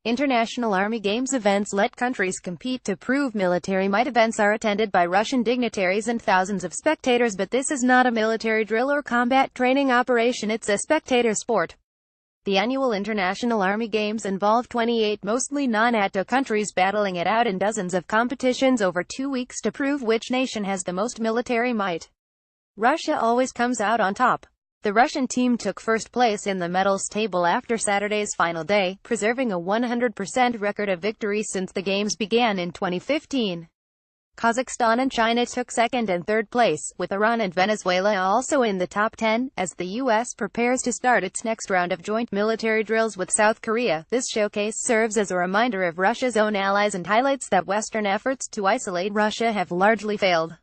International Army Games events let countries compete to prove military might. Events are attended by Russian dignitaries and thousands of spectators, but this is not a military drill or combat training operation, it's a spectator sport. The annual International Army Games involve 28 mostly non-NATO countries battling it out in dozens of competitions over 2 weeks to prove which nation has the most military might. Russia always comes out on top. The Russian team took first place in the medals table after Saturday's final day, preserving a 100% record of victories since the Games began in 2015. Kazakhstan and China took second and third place, with Iran and Venezuela also in the top 10, as the U.S. prepares to start its next round of joint military drills with South Korea. This showcase serves as a reminder of Russia's own allies and highlights that Western efforts to isolate Russia have largely failed.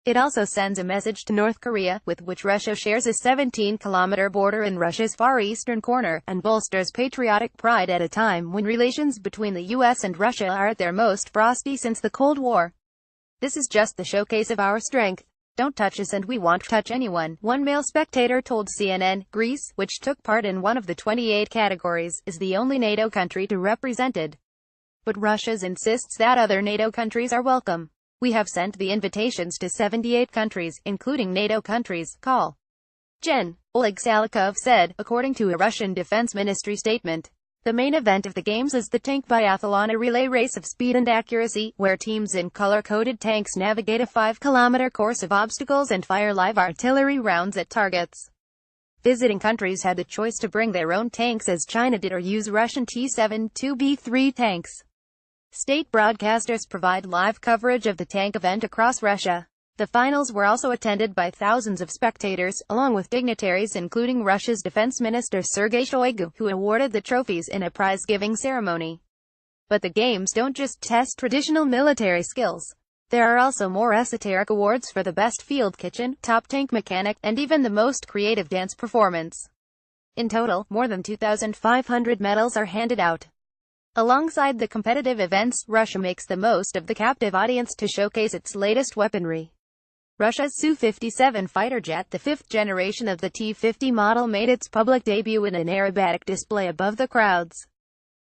It also sends a message to North Korea, with which Russia shares a 17-kilometer border in Russia's far eastern corner, and bolsters patriotic pride at a time when relations between the U.S. and Russia are at their most frosty since the Cold War. "This is just the showcase of our strength. Don't touch us and we won't touch anyone," one male spectator told CNN. Greece, which took part in one of the 28 categories, is the only NATO country to represented. But Russia insists that other NATO countries are welcome. "We have sent the invitations to 78 countries, including NATO countries. Call." Gen. Oleg Salikov said, according to a Russian Defense Ministry statement. The main event of the Games is the tank biathlon, a relay race of speed and accuracy, where teams in color-coded tanks navigate a 5-kilometer course of obstacles and fire live artillery rounds at targets. Visiting countries had the choice to bring their own tanks as China did, or use Russian T-72B3 tanks. State broadcasters provide live coverage of the tank event across Russia. The finals were also attended by thousands of spectators, along with dignitaries including Russia's Defense Minister Sergei Shoigu, who awarded the trophies in a prize-giving ceremony. But the Games don't just test traditional military skills. There are also more esoteric awards for the best field kitchen, top tank mechanic, and even the most creative dance performance. In total, more than 2,500 medals are handed out. Alongside the competitive events, Russia makes the most of the captive audience to showcase its latest weaponry. Russia's Su-57 fighter jet, the fifth generation of the T-50 model, made its public debut in an aerobatic display above the crowds.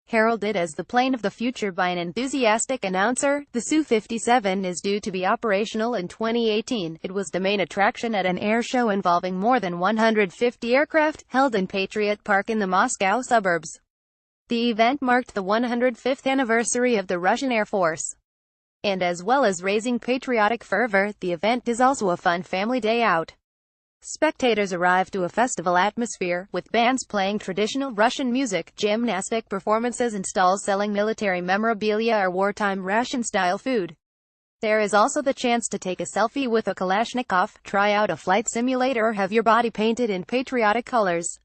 Heralded as the plane of the future by an enthusiastic announcer, the Su-57 is due to be operational in 2018. It was the main attraction at an air show involving more than 150 aircraft, held in Patriot Park in the Moscow suburbs. The event marked the 105th anniversary of the Russian Air Force. And as well as raising patriotic fervor, the event is also a fun family day out. Spectators arrive to a festival atmosphere, with bands playing traditional Russian music, gymnastic performances and stalls selling military memorabilia or wartime ration-style food. There is also the chance to take a selfie with a Kalashnikov, try out a flight simulator, or have your body painted in patriotic colors.